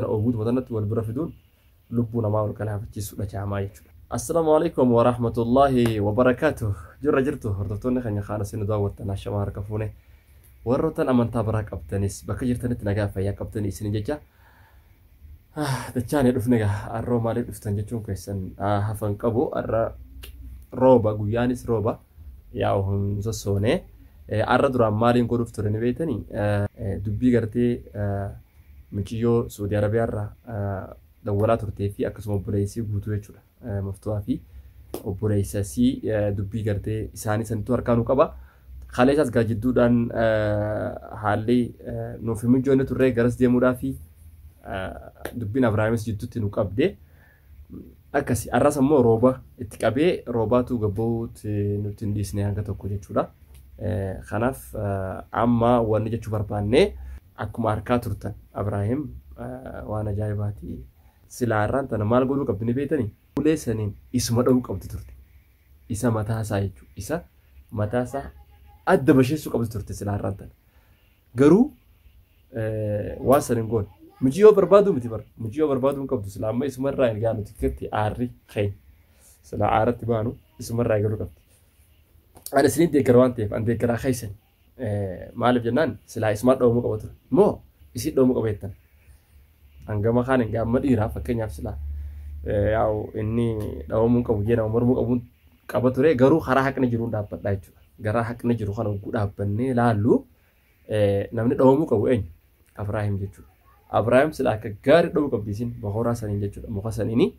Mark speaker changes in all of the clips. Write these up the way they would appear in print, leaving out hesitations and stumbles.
Speaker 1: أوجود وطنة والبرفدون لبونا ما وركنا في الجسد جامعي. السلام عليكم ورحمة الله وبركاته. جرته هردتوني خني خالص إنه دعوة تناشى مارك فونه. ورطن أمن تبرك أبتنيس بكجرتني تنجا فيا كابتني سنججا. تجاني رفنجا الروما اللي رفتنجتون كيسن هفن كابو روبا جويانيس روبا ياهم زسونة درام مالين كروف ترني بيتني دبي قرتي مجيو سعودي عربية دولة ترتي في أكسم بريسي بوتوه شولا مفتوح في وبريساسي دبي قرتي إساني سنتور كانوا كبا خالص أز جدو دان حالي نوفي مجونة ترى جرس دي مرافي دبي نفرامس جدو تنوكاب ده أكسي الرأس مو روبا اتكابي روبا تو جبوت نوتنديس نهانك تقولي شولا خناف أما ونجت شو بربانة أكو ماركات رتن إبراهيم وانا جايباتي سلاران تنا مال قولو كابتني بيتني كل سنين اسمه ده كابت ترتي إسا متى سايجو إسا متى سا أدب بشيء سو كابت ترتي سلاران تنا قرو واسرين قول مجيو بربادو متبر مجيو بربادو كابت سلام ما اسمه الرأي قالوا تكتي عاري خين سلا عارت تبانو اسمه الرأي قالوا كابت أنا سنين ديكروان تيف أن ديكرا خيسن مالف جنان سلا اسمه ده مو كابت مو يصير ده مو كابتن Anggama kan enggak medira fakenya sila yaw ini dawo mun kabu jena umur mun kabun kabature garu khara hakne jiru dapat daichu gara hakne jiru kan ugu dabanne lalu namni dawo mun kabu en Ibrahim jechu Ibrahim sila ka gari dawo kabisin bahora sanin jechu mo kasan ini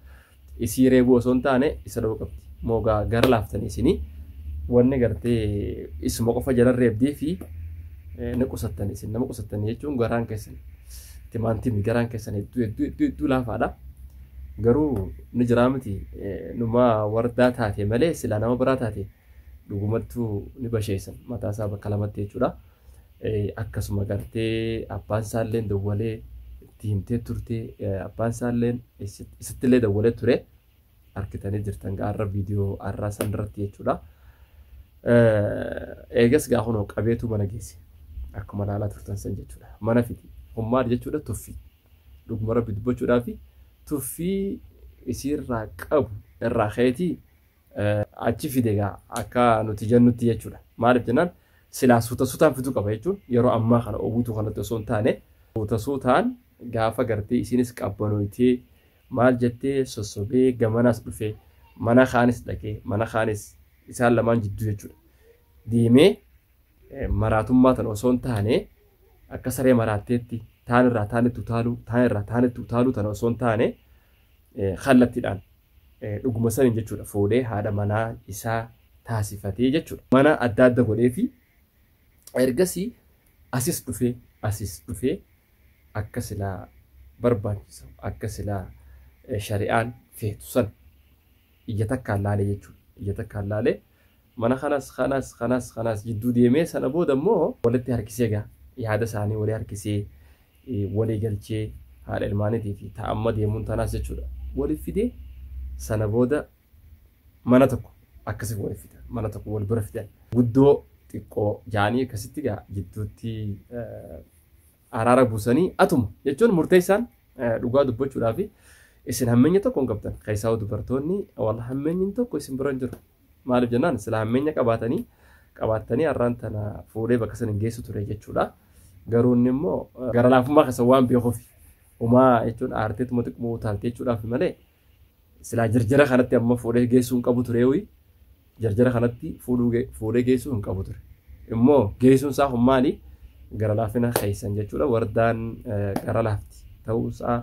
Speaker 1: isi rebo sontane isa dawo kabdi moga gar laftani sini wanne garte ismo ko fajalan rebdi fi ne kusatani sin nam kusatani jechu garan kesin timanti migaran kesan itu lah pada garu nijramati numa warda taate male sila nama berat taate dugumatu ni bashaisan mata saba kalamat techuda akkasuma garte appan sallen dawale timte turte appan sallen isitile dawale ture arkitani jirtan garra video arra sanrat techuda eges ga hono qabetu managesi akkuma lala turtan san jechuda mana fiti umar jechuudha tuffi dhuguma rabbi dubbachuudhaaf tuffi isirraa qabu irraa kheeti achi fidegaa akka nuti jennutti jechuudha maaliif jennaan silaa suutaan fituu qaba jechuun yeroo ammaa kana oguutuu kanatti osoo hin taane suutaan gaafa gartee isinis qabbanoytee maal jettee sossobee gamanaas dhufee mana kaanis dhaqee mana kaanis isaan lamaan jidduu jechuudha deemee maraatummaa tan osoo hin taane akka saree maraatteetti taanirraa taanettu taalu tan osoo hin taane kallattiidhaan dhuguma saniin jechuudha fuudhee haadha manaa isaa taasifatee jechuudha mana adda adda godhee fi ergasii asis dhufee akka silaa barbaachisu akka silaa shari'aan feetu san ija takkaan laalee jechuudha ija takkaan laalee mana kanas jidduu deemee sana booda immoo walitti harkisee gaa yaada isaanii walii harkisee walii galchee haadha ilmaaniitii fi ta'amma deemuun tanaas jechuudha walii fidee sana booda mana tokko akkasii walii fida mana tokko wal bira fidan guddoo xiqqoo jaanii akkasitti gaa jidduutti araara buusanii atuma jechuun murteessaan dhugaa dubbachuudhaa fi isin hammeenya tokko hin qabdan keessaa dubartoonni walla hammeenyi tokko isin bira hin jiru maaliif jennaan sila hammeenya qabaatanii arraan tana fuudhee bakka san hin geessu ture jechuudha garuun immoo gara laafummaa keessa waan beekuuf umaa jechuun aarteetu xiqqoo taaltee jechuudhaaf malee silaa jarjara kanatti amma fuudhee geessuu hin qabu ture wii jarjara kanatti fuudhee geessuu hin qabu ture immoo geessuun isaa hummaali gara laafina keessan jechuudha wardaan gara laafti ta'uusaa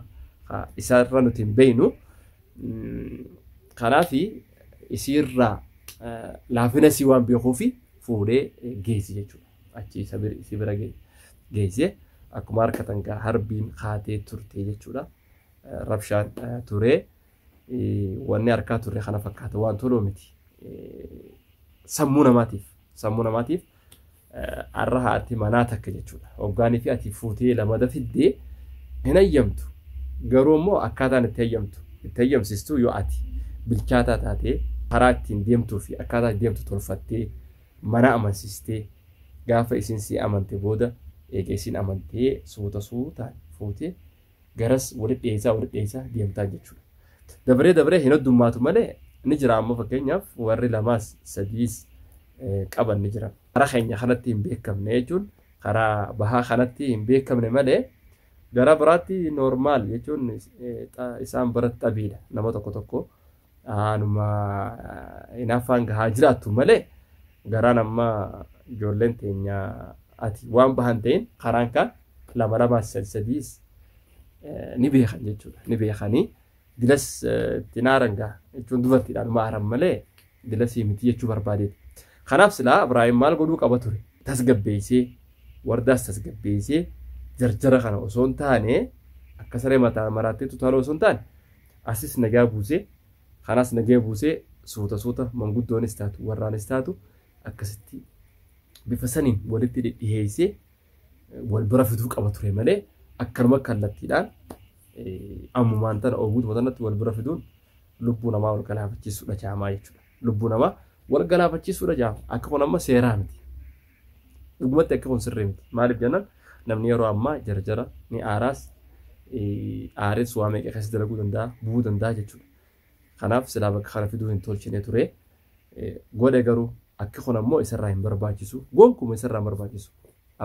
Speaker 1: isaarra nuti hin beeynu kanaafi isiirraa laafina si waan beekuufi fuudhee geessi jechuudha achi si bira geesse akkuma harkatan gaa harbiin kaatee turte jechuudha rabshaan ture wanni harkaa turre kana fakkaata waan toloo miti sammuu namaatiif arra haati manaa takka jechuudha hoggaanii fi ati fuutee lamada fiddee hin ayyamtu garuu immoo akkaataan itti ayyamsistu yoo ati bilchaataa taatee karaa ittiin deemtuu fi akkaataa deemtu tolfattee mana amansiistee gaafa isin si amante booda eegeesiin amantee suuta suutaan fuutee garas walitti dhiyeessaa deemtaa jechuudha. Dabree hin heddummaatu malee ni jira amma fakkeenyaaf warri lamaas sadiis qaban ni jira. Karaa keenya kanatti hin beekamne jechuun karaa bahaa kanatti hin beekamne malee gara biraatti normaal jechuun isaan biratti dhabiidha. Nama tokko anuma inaafaan gahaa jiraattu malee garaan amma ijoolleen teenya ati waan bahan ta'in karaan kaan lama sadiis ni beekan jechuudha. Ni beekanii dilas tinaarangaa jechuun dubartiidhaan maaran malee dilasii miti jechuu barbaadeeti. Kanaaf silaa Ibraahim maal godhuu qaba ture? Tasgabbeessee wardaas tasgabbeessee jarjara kana osoo hin taane akka saree mataa maraatee tutaaloo osoo hin taane asis nagaa buusee kanas nagaa buusee suuta manguddoonis taatu warraanis taatu akkasitti bifa saniin walitti dhiheessee wal bira fiduu qaba ture malee akkanuma kallattiidhaan ammumaan tana oguutu watanatti wal bira fiduun lubbuu namaa wal galaafachiisuudha jaamaa jechuudha. Lubbuu namaa wal galaafachiisuudha jaama. Akka kun amma seeraa miti. Dhugumatti akka kun sirrii miti. Maaliif jennaan namni yeroo ammaa jarjara ni aaraas aarees waa meeqa keessa dalaguu danda'a bu'uu danda'a jechuudha. Kanaaf silaa bakka kana fiduu hin tolchine ture. Godhe garuu akka kun ammoo isarraa hin barbaachisu. Gonkumaa isarraa hin barbaachisu.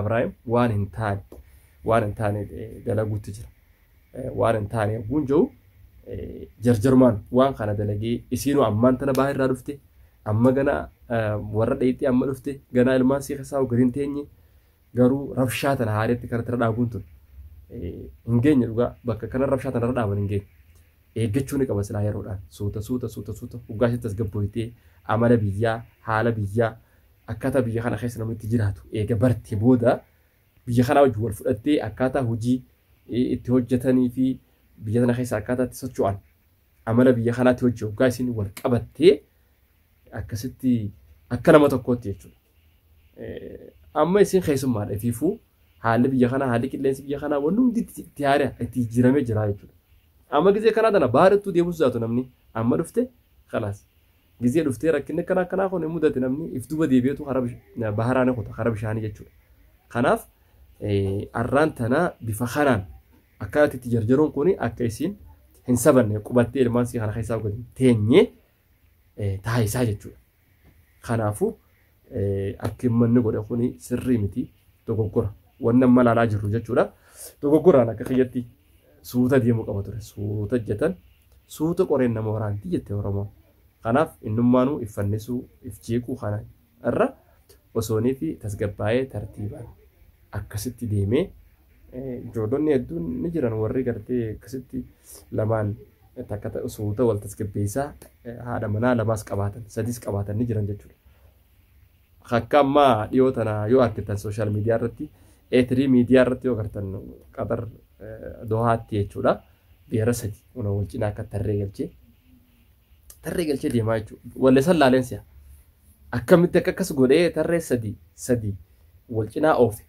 Speaker 1: Ibraahim waan hin taane dalaguutti jira. Waan hin taane guun jiru jarjarmaan waan kana dalagee isiinuu ammaan tana baha irraa dhufte amma gana warra dheexitti amma dhufte gana ilmaan sii keessaa gariin teenye garuu rabshaa tana haareetti kanatti dhaabuun tun hin geenye dhugaa bakka kana rabshaa tana dhaaban hin geenye. Eeggachuu ni qaba silaa yeroodhaan suuta hoggaasii tasgabbooytee amala biyyaa haala biyyaa akkaataa biyya kana keessa namni itti jiraatu eega bartee booda biyya kana wajjin wal fudhattee akkaataa hojii itti hojjetanii fi biyya kana keessa akkaataa itti socho'an amala biyya kanaatti hojii hoggaa isin wal qabattee akkasitti akka nama tokkootti jechuudha. Amma isin keessummaadha fiifuu haalli biyya kanaa haalli qilleensi biyya kanaa wanni hundi itti haara itti jiramee jira jechuudha. Amma gizee kanaa tana baarattuu deemus zaatu namni amma dhufte kalaas gizee dhuftee rakkinni kanaa kun mudate namni iftuba deebi'eetu baharaan kutaa karaa bishaanii jechuudha. Kanaaf arraan tana bifa kanaan akkaataa itti jarjaruun kun akka isin hin sabanne qubattee ilmaan sii kana keessaa godhin teenyee taayisaa jechuudha. Kanaafuu akka manni godhe kun sirrii miti dogoggora wannan malaalaa jirru jechuudha. Dogoggoraan akka kiyyatti suuta deemuu qaba ture. Suuta jetan suuta qoreen nama waraanti jette Oromoon. Kanaaf innummaanuu iffannisuu ifjeequu kana irra osoonii fi tasgabbaa'ee tartiibaan akkasitti deemee ijoollonni hedduun ni jiran warri gartee akkasitti lamaan takka suuta wal tasgabbeessaa haadha manaa lamaas qabaatan sadiis qabaatan ni jiran jechuudha. Akka ammaa dhiyoo tana yoo argitan sooshaal miidiyaa irratti eetirii miidiyaa irratti yoo agartan qabar dohaatti jechuudha. Beera sadi una wal cinaa akka tarree galchee deemaa jechuudha. Walleessan laaleensiya akkamitti akkas godhee tarree sadi wal cinaa oofe.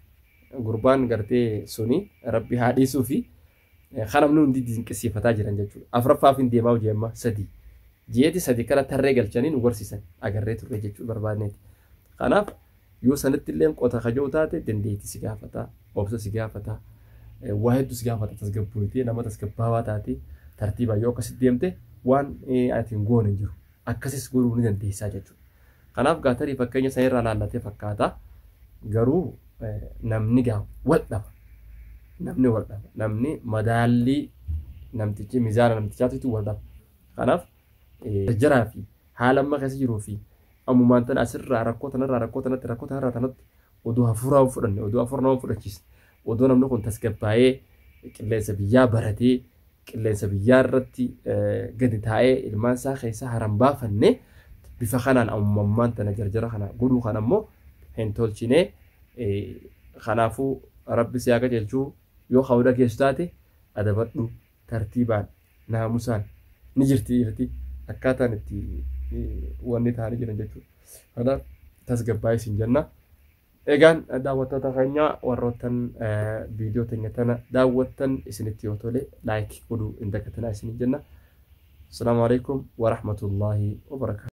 Speaker 1: Gurbaan gartee suni rabbi haadhiisuu fi kanamni hundi dinqisiifataa jiran jechuudha. Afuraffaaf hin deemaa hojii amma ji'eeti sadi kana tarree galchanii nu gorsiisan agarree turre jechuudha barbaadneeti. Kanaaf yoo sanatti illee qota kajoo taate dandeettii si gaafata, obsa si gaafata, waa hedduu si gaafata tasgabbuutee nama tasgabbaawaa taate tartiibaa yoo akkasitti deemte waan ati hin goone hin jiru. Akkasis godhuu ni dandeessaa jechuudha. Kanaaf gaatarii fakkeenya sanirraa laallatee fakkaata garuu namni gaa wal dhaba. Namni madaallii namtichi mizaana namtichaatu wal dhaba. Kanaaf jaraa fi haala amma keessa jiruu fi ammumaan tana asirraa rakkoo tanatti oduu hafuuraa fudhanne oduu hafuuraa fudhachiisne oduu namni kun tasgabbaa'ee qilleensa biyyaa baratee qilleensa biyyaa irratti gadi taa'ee ilmaan isaa keessa haran baafanne bifa kanaan ammumaan tana jarjara kana godhuu kan ammoo hin tolchine. Kanaafuu rabbi si akka jechuun yoo hawda keessu taate adabadhu tartiibaan naamusaan ni jirti akkaataan itti wanni ta'anii jiran jechuudha. Kanaaf tasgabbaa'ee isin jenna. Egaan daawwattoota keenya warroottan viidiyoo teenya tana daawwattan isinitti yoo tole laayik godhuu hin dagatinaa isin jenna. Assalaamu alaikum wa rahmatullahi wa barakaatuh.